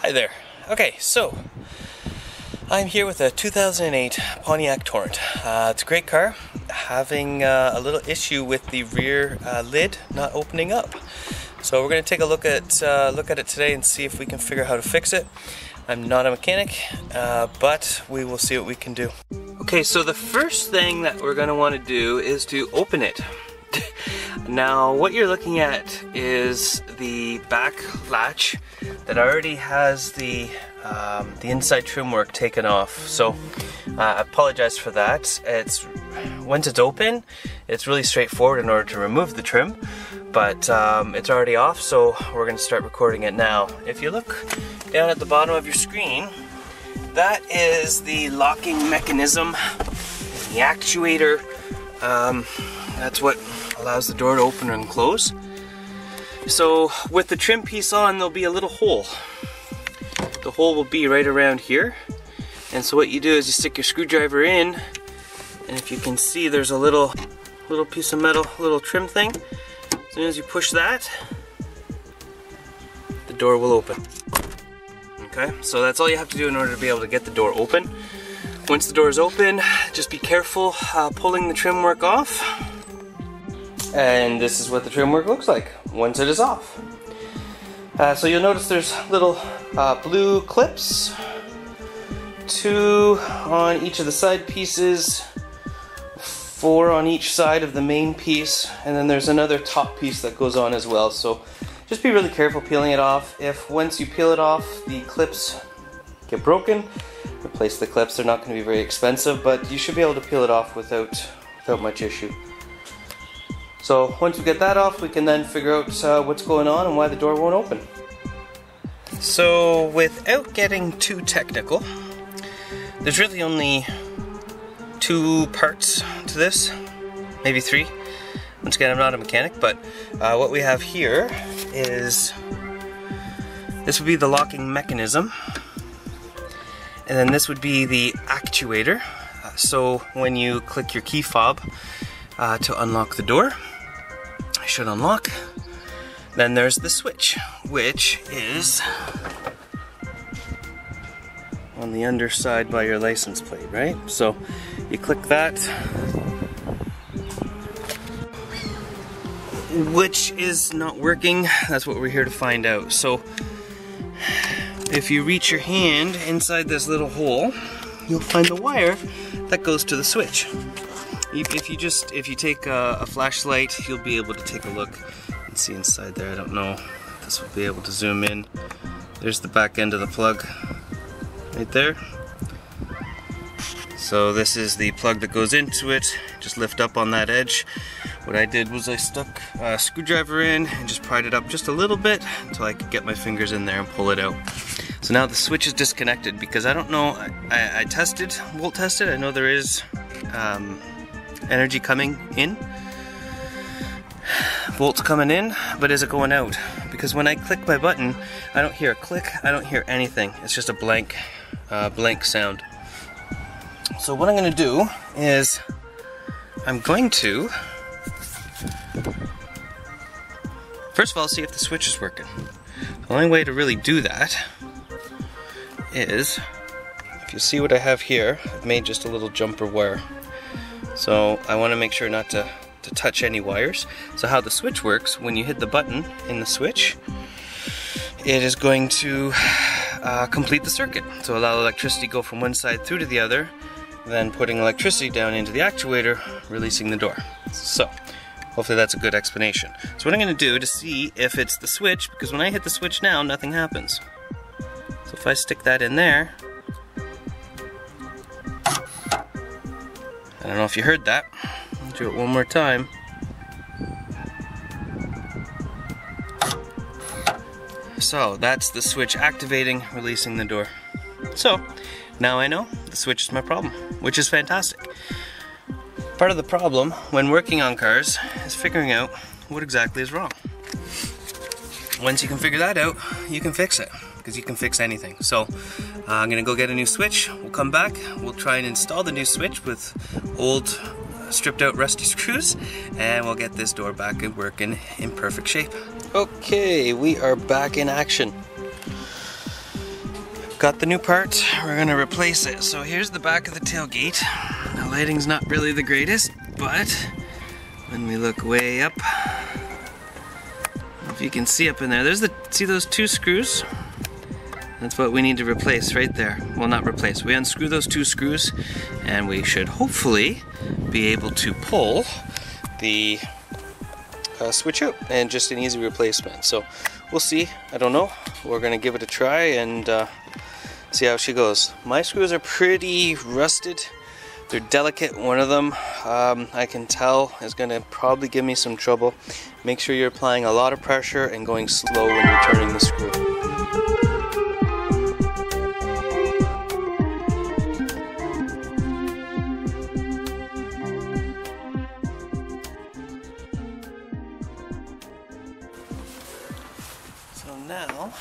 Hi there. Okay, so I'm here with a 2008 Pontiac Torrent. It's a great car, having a little issue with the rear lid not opening up. So we're going to take a look at it today and see if we can figure out how to fix it. I'm not a mechanic, but we will see what we can do. Okay, so the first thing that we're going to want to do is to open it. Now, what you're looking at is the back latch that already has the inside trim work taken off. So I apologize for that. Once it's open, it's really straightforward in order to remove the trim, but it's already off, so we're going to start recording it now. If you look down at the bottom of your screen, that is the locking mechanism, the actuator. That's what allows the door to open and close. So with the trim piece on, there'll be a little hole. The hole will be right around here. And so what you do is you stick your screwdriver in, and if you can see, there's a little piece of metal, little trim thing. As soon as you push that, the door will open. Okay, so that's all you have to do in order to be able to get the door open. Once the door is open, just be careful pulling the trim work off. And this is what the trim work looks like once it is off. So you'll notice there's little blue clips, 2 on each of the side pieces, 4 on each side of the main piece, and then there's another top piece that goes on as well. So just be really careful peeling it off. If once you peel it off, the clips get broken, replace the clips. They're not going to be very expensive, but you should be able to peel it off without much issue. So once we get that off, we can then figure out what's going on and why the door won't open. So without getting too technical, there's really only 2 parts to this, maybe 3. Once again, I'm not a mechanic, but what we have here is, this would be the locking mechanism, and then this would be the actuator. So when you click your key fob to unlock the door, it should unlock. Then there's the switch, which is on the underside by your license plate, right? So you click that, which is not working. That's what we're here to find out. So if you reach your hand inside this little hole, you'll find the wire that goes to the switch. If you take a flashlight, you'll be able to take a look and see inside there. I don't know if this will be able to zoom in. There's the back end of the plug right there. So this is the plug that goes into it. Just lift up on that edge. What I did was I stuck a screwdriver in and just pried it up just a little bit until I could get my fingers in there and pull it out. So now the switch is disconnected because I don't know, I volt tested. I know there is energy coming in, volts coming in, but is it going out? Because when I click my button, I don't hear a click, I don't hear anything. It's just a blank sound. So what I'm going to do is I'm going to first of all see if the switch is working. The only way to really do that is, if you see what I have here, I've made just a little jumper wire. So I want to make sure not to touch any wires. So how the switch works, when you hit the button in the switch, it is going to complete the circuit. So allow electricity to go from one side through to the other, then putting electricity down into the actuator, releasing the door. So hopefully that's a good explanation. So what I'm going to do to see if it's the switch, because when I hit the switch now, nothing happens. So if I stick that in there, I don't know if you heard that. I'll do it one more time. So that's the switch activating, releasing the door. So now I know the switch is my problem, which is fantastic. Part of the problem when working on cars is figuring out what exactly is wrong. Once you can figure that out, you can fix it, because you can fix anything. So I'm gonna go get a new switch. We'll come back, we'll try and install the new switch with old stripped out rusty screws, and we'll get this door back and working in perfect shape. Okay, we are back in action. got the new part, we're gonna replace it. So here's the back of the tailgate. The lighting's not really the greatest, but when we look way up, if you can see up in there, see those 2 screws? That's what we need to replace right there. Well, not replace, we unscrew those 2 screws and we should hopefully be able to pull the switch out, and just an easy replacement. So we'll see, I don't know. We're gonna give it a try and see how she goes. My screws are pretty rusted. They're delicate. One of them I can tell is gonna probably give me some trouble. Make sure you're applying a lot of pressure and going slow when you're turning the screw. So now,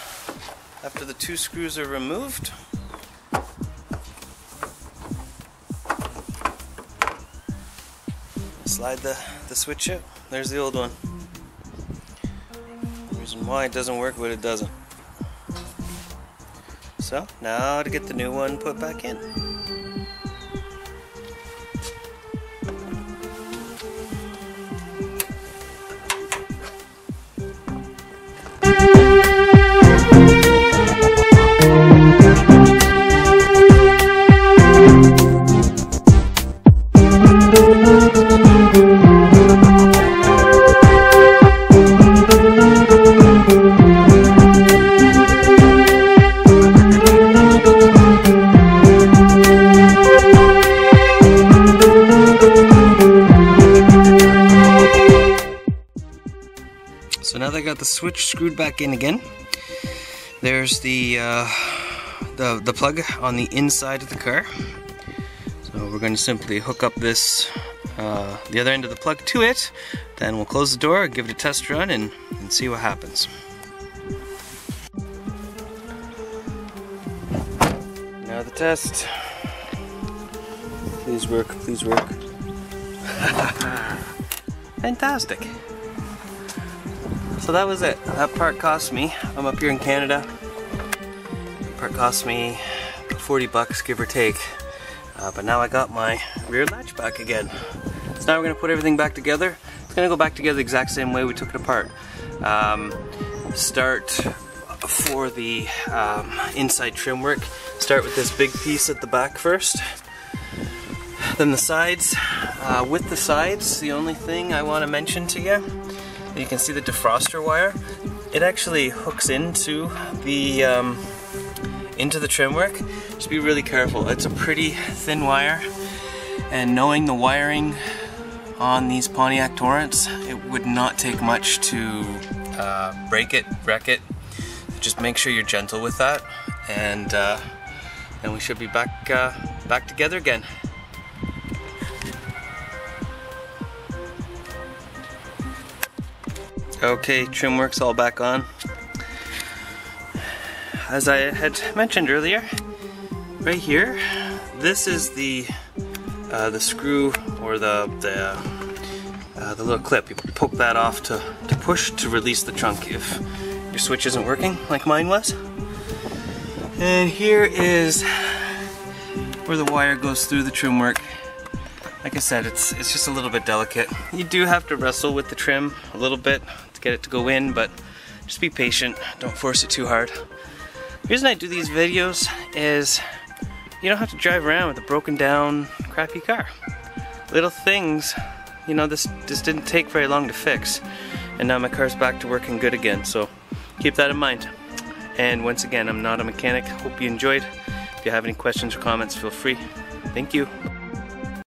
after the 2 screws are removed, slide the switch out. There's the old one. The reason why it doesn't work, but it doesn't. So now to get the new one put back in. So now that I got the switch screwed back in again, there's the plug on the inside of the car. So we're going to simply hook up this the other end of the plug to it. Then we'll close the door, give it a test run, and see what happens. Now the test. Please work, please work. Fantastic. So that was it. That part cost me, I'm up here in Canada, that part cost me 40 bucks, give or take. But now I got my rear latch back again. So now we're going to put everything back together. It's going to go back together the exact same way we took it apart. Start for the inside trim work. Start with this big piece at the back first. Then the sides. With the sides, the only thing I want to mention to you, you can see the defroster wire. It actually hooks into the trim work. Just be really careful. It's a pretty thin wire, and knowing the wiring on these Pontiac Torrents, it would not take much to break it, wreck it. Just make sure you're gentle with that, and we should be back together again. Okay, trim work's all back on. As I had mentioned earlier, right here, this is the screw, or the little clip. You poke that off to push to release the trunk if your switch isn't working like mine was. And here is where the wire goes through the trim work. Like I said, it's just a little bit delicate. You do have to wrestle with the trim a little bit to get it to go in, but just be patient, don't force it too hard. The reason I do these videos is you don't have to drive around with a broken down, crappy car. Little things, you know, this didn't take very long to fix, and now my car's back to working good again, so keep that in mind. And once again, I'm not a mechanic. Hope you enjoyed. If you have any questions or comments, feel free. Thank you.